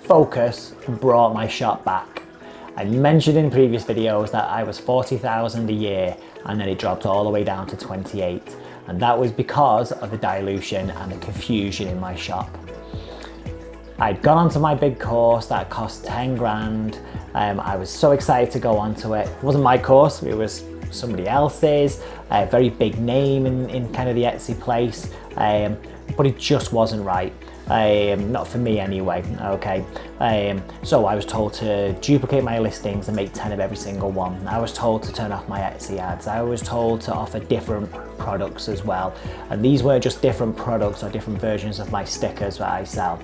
focus brought my shop back. I mentioned in previous videos that I was 40,000 a year and then it dropped all the way down to 28. And that was because of the dilution and the confusion in my shop. I'd gone onto my big course that cost 10 grand. I was so excited to go onto it. It wasn't my course, it was somebody else's, a very big name in kind of the Etsy place, but it just wasn't right. Not for me anyway, okay. So I was told to duplicate my listings and make 10 of every single one. I was told to turn off my Etsy ads. I was told to offer different products as well. And these weren't just different products or different versions of my stickers that I sell.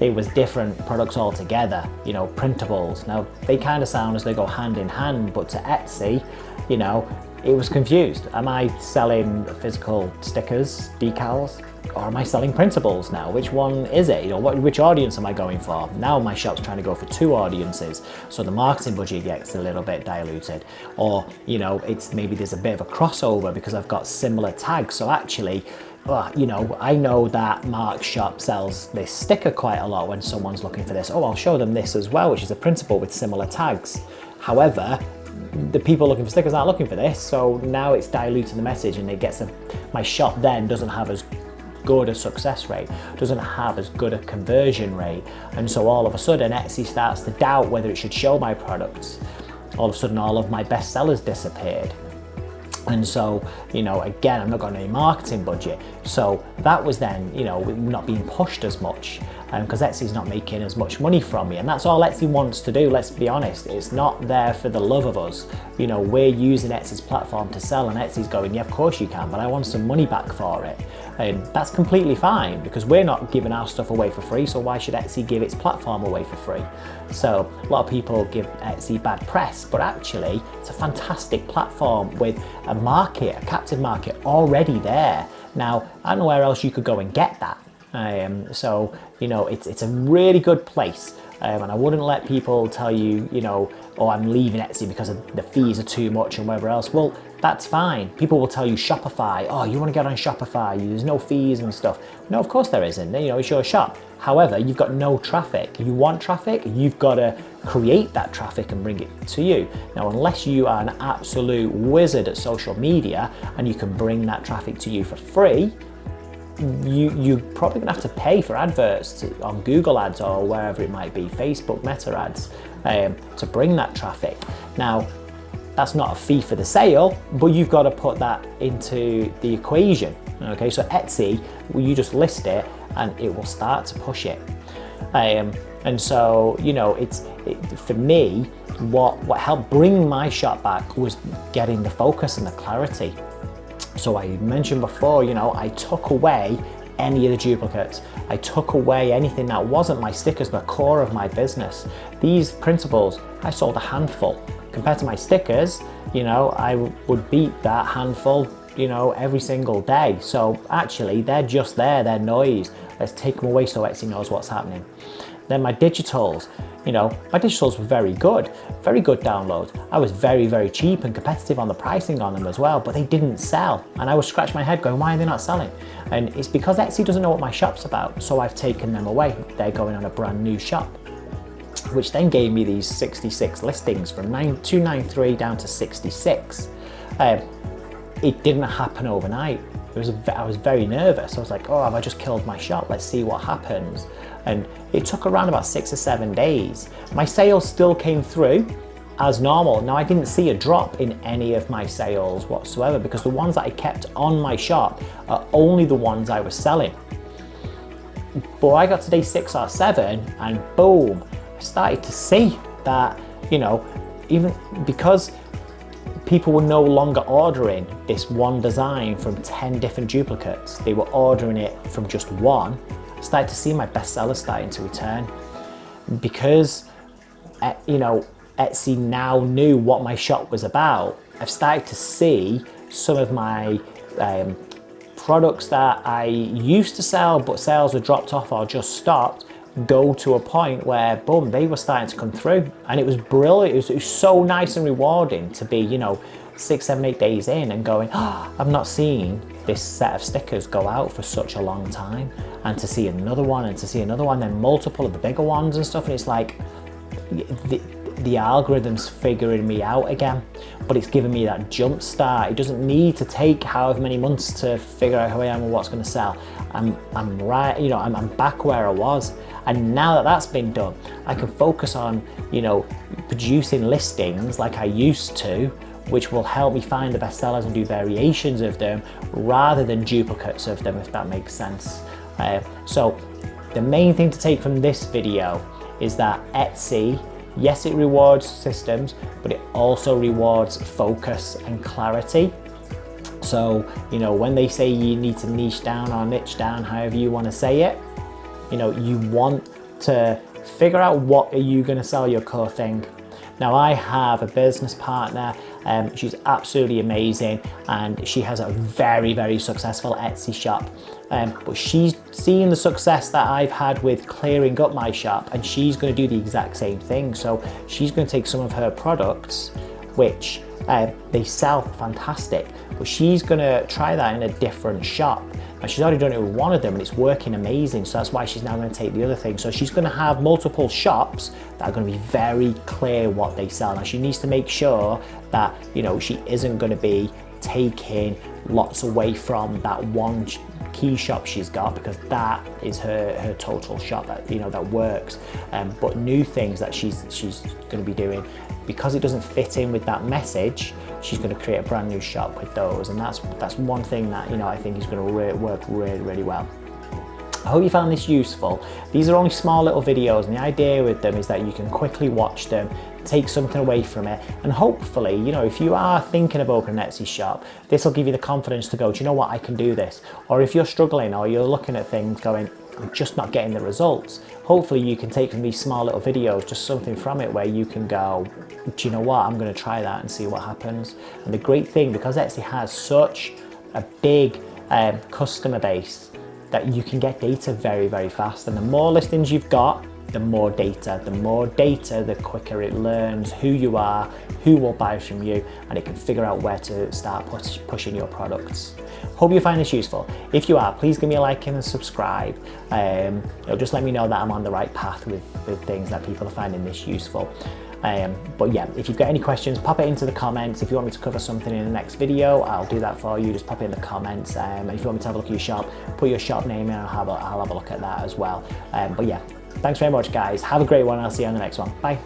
It was different products altogether, you know, printables. Now, they kind of sound as they go hand in hand, but to Etsy, you know, it was confused. Am I selling physical stickers, decals? Or am I selling printables now? Which one is it? You know, which audience am I going for? Now my shop's trying to go for two audiences, so the marketing budget gets a little bit diluted. Or, you know, it's maybe there's a bit of a crossover because I've got similar tags. So actually, you know, I know that Mark's shop sells this sticker quite a lot when someone's looking for this. Oh, I'll show them this as well, which is a printable with similar tags. However, the people looking for stickers aren't looking for this, so now it's diluting the message, and it gets my shop then doesn't have as good a success rate, doesn't have as good a conversion rate, and so all of a sudden Etsy starts to doubt whether it should show my products. All of a sudden all of my best sellers disappeared. And so, you know, again, I'm not got any marketing budget. So that was then, you know, not being pushed as much because Etsy's not making as much money from me. And that's all Etsy wants to do, let's be honest. It's not there for the love of us. You know, we're using Etsy's platform to sell, and Etsy's going, yeah, of course you can, but I want some money back for it. And that's completely fine because we're not giving our stuff away for free, so why should Etsy give its platform away for free? So a lot of people give Etsy bad press, but actually it's a fantastic platform with a market, a captive market already there. Now, I don't know where else you could go and get that. So, you know, it's a really good place. And I wouldn't let people tell you, you know, oh, I'm leaving Etsy because the fees are too much and whatever else. Well, that's fine. People will tell you Shopify, oh, you want to get on Shopify, there's no fees and stuff. No, of course there isn't. You know, it's your shop. However, you've got no traffic. You want traffic, you've got to create that traffic and bring it to you. Now, unless you are an absolute wizard at social media and you can bring that traffic to you for free, you're probably gonna have to pay for adverts on Google ads or wherever it might be, Facebook meta ads, to bring that traffic. Now, that's not a fee for the sale, but you've got to put that into the equation. Okay, so Etsy, you just list it and it will start to push it. And so, you know, for me, what helped bring my shop back was getting the focus and the clarity. So I mentioned before, you know, I took away any of the duplicates. I took away anything that wasn't my stickers, the core of my business. These printables, I sold a handful. Compared to my stickers, you know, I would beat that handful, you know, every single day. So actually, they're just there, they're noise. Let's take them away so Etsy knows what's happening. Then my digitals, you know, my digitals were very good downloads. I was very, very cheap and competitive on the pricing on them as well, but they didn't sell. And I would scratch my head going, why are they not selling? And it's because Etsy doesn't know what my shop's about. So I've taken them away. They're going on a brand new shop, which then gave me these 66 listings from 293 down to 66. It didn't happen overnight. I was very nervous. I was like, oh, have I just killed my shop? Let's see what happens. And it took around about 6 or 7 days. My sales still came through as normal. Now, I didn't see a drop in any of my sales whatsoever because the ones that I kept on my shop are only the ones I was selling. But I got to day 6 or 7 and boom, I started to see that, you know, even because people were no longer ordering this one design from 10 different duplicates, they were ordering it from just one. I started to see my bestsellers starting to return because, you know, Etsy now knew what my shop was about. I've started to see some of my products that I used to sell, but sales were dropped off or just stopped, go to a point where, boom, they were starting to come through. And it was brilliant. It was so nice and rewarding to be, you know, 6, 7, 8 days in and going, oh, I'm not seeing this set of stickers go out for such a long time, and to see another one and to see another one, then multiple of the bigger ones and stuff, and it's like the algorithm's figuring me out again, but it's giving me that jump start. It doesn't need to take however many months to figure out who I am and what's going to sell. I'm right, you know, I'm back where I was, and now that that's been done, I can focus on, you know, producing listings like I used to, which will help me find the best sellers and do variations of them rather than duplicates of them, if that makes sense. So the main thing to take from this video is that Etsy, yes, it rewards systems, but it also rewards focus and clarity. So, you know, when they say you need to niche down or niche down, however you want to say it, you know, you want to figure out what are you going to sell your core thing. Now, I have a business partner, she's absolutely amazing, and she has a very, very successful Etsy shop. But she's seen the success that I've had with clearing up my shop, and she's going to do the exact same thing. So she's going to take some of her products, which they sell fantastic, but she's going to try that in a different shop. And she's already done it with one of them and it's working amazing, so that's why she's now going to take the other thing. So she's going to have multiple shops that are going to be very clear what they sell. Now she needs to make sure that, you know, she isn't going to be taking lots away from that one key shop she's got, because that is her total shop that, you know, that works. But new things that she's going to be doing, because it doesn't fit in with that message, she's going to create a brand new shop with those, and that's one thing that, you know, I think is going to work really, really well. I hope you found this useful. These are only small little videos, and the idea with them is that you can quickly watch them, take something away from it, and hopefully, you know, if you are thinking of opening an Etsy shop, this will give you the confidence to go, do you know what, I can do this. Or if you're struggling or you're looking at things going, I'm just not getting the results, hopefully you can take from these small little videos just something from it where you can go, do you know what, I'm going to try that and see what happens. And the great thing, because Etsy has such a big customer base, that you can get data very, very fast. And the more listings you've got, the more data. The more data, the quicker it learns who you are, who will buy from you, and it can figure out where to start pushing your products. Hope you find this useful. If you are, please give me a like and a subscribe. It'll just let me know that I'm on the right path with things, that people are finding this useful. But yeah, if you've got any questions, pop it into the comments. If you want me to cover something in the next video, I'll do that for you. Just pop it in the comments. And if you want me to have a look at your shop, put your shop name in, I'll have a look at that as well. But yeah, thanks very much, guys. Have a great one. I'll see you on the next one. Bye.